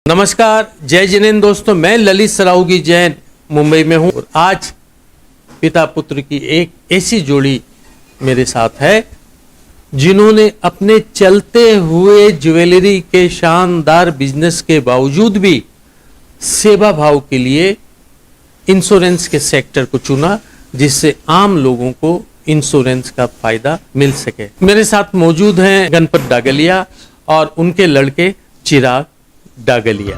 नमस्कार, जय जिनेन्द्र दोस्तों। मैं ललित सराहुगी जैन मुंबई में हूँ और आज पिता पुत्र की एक ऐसी जोड़ी मेरे साथ है जिन्होंने अपने चलते हुए ज्वेलरी के शानदार बिजनेस के बावजूद भी सेवा भाव के लिए इंश्योरेंस के सेक्टर को चुना, जिससे आम लोगों को इंश्योरेंस का फायदा मिल सके। मेरे साथ मौजूद हैं गणपत डागलिया और उनके लड़के चिराग डागलिया।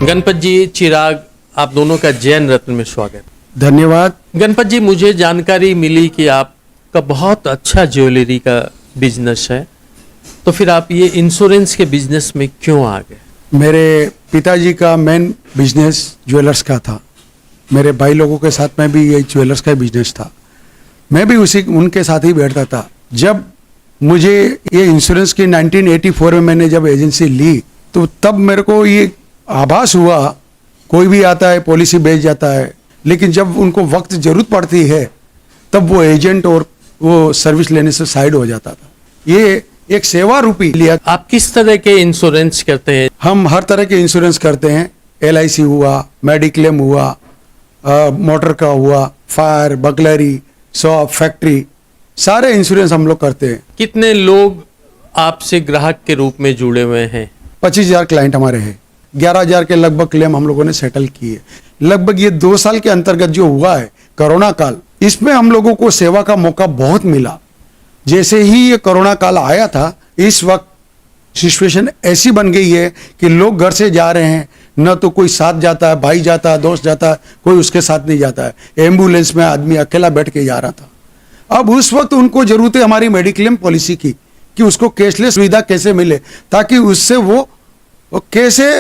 गणपत जी, चिराग, आप दोनों का जैन रत्न में स्वागत। धन्यवाद। गणपत जी, मुझे जानकारी मिली कि आपका बहुत अच्छा ज्वेलरी का बिजनेस है, तो फिर आप ये इंश्योरेंस के बिजनेस में क्यों आ गए? मेरे पिताजी का मेन बिजनेस ज्वेलर्स का था। मेरे भाई लोगों के साथ में भी ये ज्वेलर्स का बिजनेस था। मैं भी उनके साथ ही बैठता था। जब मुझे ये इंश्योरेंस की 1984 में मैंने जब एजेंसी ली, तो तब मेरे को ये आभास हुआ, कोई भी आता है पॉलिसी बेच जाता है, लेकिन जब उनको वक्त जरूरत पड़ती है तब वो एजेंट और वो सर्विस लेने से साइड हो जाता था। ये एक सेवा रूपी लिया। आप किस तरह के इंश्योरेंस करते हैं? हम हर तरह के इंश्योरेंस करते हैं। LIC हुआ, मेडिक्लेम हुआ, मोटर का हुआ, फायर, बगलरी, शॉप, फैक्ट्री, सारे इंश्योरेंस हम लोग करते हैं। कितने लोग आपसे ग्राहक के रूप में जुड़े हुए हैं? 25,000 क्लाइंट हमारे हैं। 11,000 के लगभग क्लेम हम लोगों ने सेटल किए। लगभग ये 2 साल के अंतर्गत जो हुआ है कोरोना काल, इसमें हम लोगों को सेवा का मौका बहुत मिला। जैसे ही ये कोरोना काल आया था, इस वक्त सिचुएशन ऐसी बन गई है कि लोग घर से जा रहे हैं, न तो कोई साथ जाता है, भाई जाता है, दोस्त जाता है, कोई उसके साथ नहीं जाता है। एम्बुलेंस में आदमी अकेला बैठ के जा रहा था। अब उस वक्त उनको जरूरत है हमारी मेडिक्लेम पॉलिसी की, कि उसको कैशलेस सुविधा कैसे मिले, ताकि उससे वो कैसे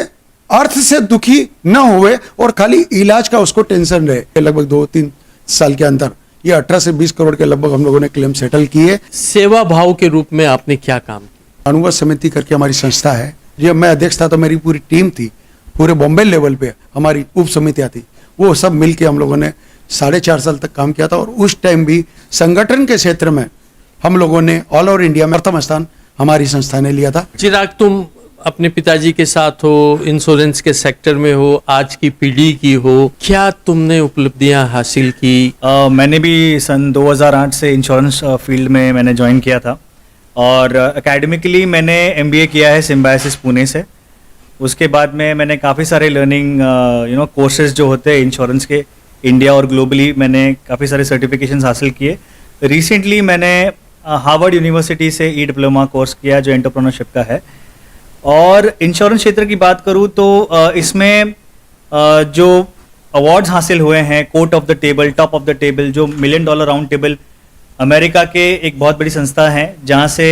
अर्थ से दुखी न हुए और खाली इलाज का उसको टेंशन रहे। लगभग 2-3 साल के अंदर ये 18 से 20 करोड़ के लगभग हम लोगों ने क्लेम सेटल किए। सेवा भाव के रूप में आपने क्या काम किया? अनुभव समिति करके हमारी संस्था है। जब मैं अध्यक्ष था तो मेरी पूरी टीम थी, पूरे बॉम्बे लेवल पे हमारी उप समितियां थी, वो सब मिलके हम लोगों ने 4.5 साल तक काम किया था। और उस टाइम भी संगठन के क्षेत्र में हम लोगों ने ऑल ओवर इंडिया में प्रथम स्थान हमारी संस्था ने लिया था। चिराग, तुम अपने पिताजी के साथ हो, इंश्योरेंस के सेक्टर में हो, आज की पीढ़ी की हो, क्या तुमने उपलब्धियां हासिल की? मैंने भी सन 2008 से इंश्योरेंस फील्ड में मैंने ज्वाइन किया था और एकेडमिकली मैंने MBA किया है सिम्बायोसिस पुणे से। उसके बाद में मैंने काफ़ी सारे लर्निंग कोर्सेज जो होते हैं इंश्योरेंस के इंडिया और ग्लोबली, मैंने काफ़ी सारे सर्टिफिकेशंस हासिल किए। रिसेंटली मैंने हार्वर्ड यूनिवर्सिटी से डिप्लोमा कोर्स किया जो एंटरप्रेन्योरशिप का है। और इंश्योरेंस क्षेत्र की बात करूँ तो इसमें जो अवार्ड्स हासिल हुए हैं, court of the table, top of the table, जो $1 मिलियन राउंड टेबल अमेरिका के एक बहुत बड़ी संस्था है, जहां से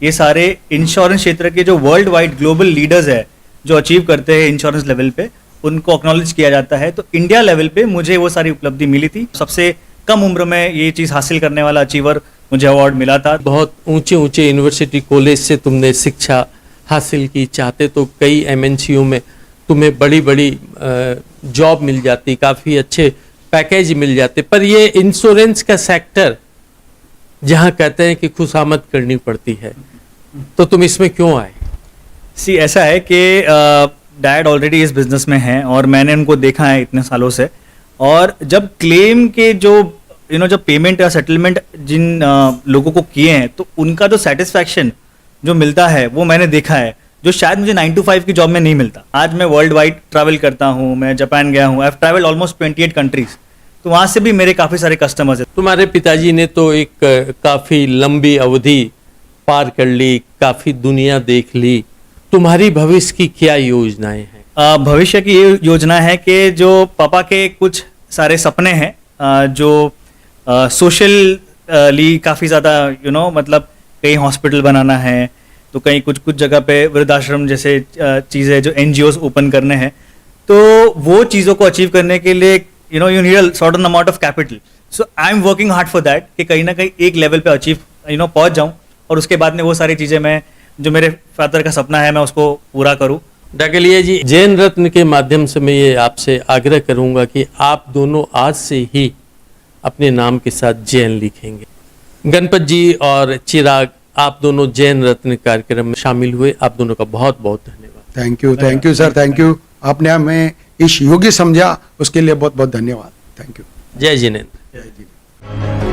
ये सारे इंश्योरेंस क्षेत्र के जो वर्ल्ड वाइड ग्लोबल लीडर्स है जो अचीव करते हैं इंश्योरेंस लेवल पे, उनको एक्नॉलेज किया जाता है। तो इंडिया लेवल पे मुझे वो सारी उपलब्धि मिली थी। सबसे कम उम्र में ये चीज़ हासिल करने वाला अचीवर मुझे अवार्ड मिला था। बहुत ऊंचे ऊंचे यूनिवर्सिटी कॉलेज से तुमने शिक्षा हासिल की। चाहते तो कई MNCओं में तुम्हें बड़ी बड़ी जॉब मिल जाती, काफ़ी अच्छे पैकेज मिल जाते, पर ये इंश्योरेंस का सेक्टर जहां कहते हैं कि खुशामद करनी पड़ती है, तो तुम इसमें क्यों आए? ऐसा है कि डैड ऑलरेडी इस बिजनेस में हैं और मैंने उनको देखा है इतने सालों से। और जब क्लेम के जो जब पेमेंट या सेटलमेंट जिन लोगों को किए हैं, तो उनका जो सेटिस्फैक्शन जो मिलता है वो मैंने देखा है, जो शायद मुझे 9 to 5 की जॉब में नहीं मिलता। आज मैं वर्ल्ड वाइड ट्रैवल करता हूँ, मैं जापान गया हूँ, I have travelled almost 28 countries, तो वहाँ से भी मेरे काफ़ी सारे कस्टमर्स हैं। तुम्हारे पिताजी ने तो एक काफ़ी लंबी अवधि पार कर ली, काफ़ी दुनिया देख ली। तुम्हारी भविष्य की क्या योजनाएं हैं? भविष्य की ये योजना है कि जो पापा के कुछ सारे सपने हैं, जो सोशली काफ़ी ज़्यादा मतलब कहीं हॉस्पिटल बनाना है, तो कहीं कुछ जगह पे वृद्धाश्रम जैसे चीज़ें जो NGOs ओपन करने हैं, तो वो चीज़ों को अचीव करने के लिए you need a certain amount of capital. So I am working hard for that कि कहीं ना कहीं एक लेवल पे अचीव पहुंच जाऊं और उसके बाद में वो सारी चीज़ें मैं जो मेरे फादर का सपना है मैं उसको पूरा करूं। डाकलिया जी, जैन रत्न के माध्यम से मैं ये आपसे आग्रह करूंगा कि आप दोनों आज से ही अपने नाम के साथ जैन लिखेंगे। गणपत जी और चिराग, आप दोनों जैन रत्न कार्यक्रम में शामिल हुए, आप दोनों का बहुत बहुत धन्यवाद। Thank you sir, thank you. आपने हमें इस योग्य समझा, उसके लिए बहुत बहुत धन्यवाद। Thank you. जय जिनेंद्र। जय जी।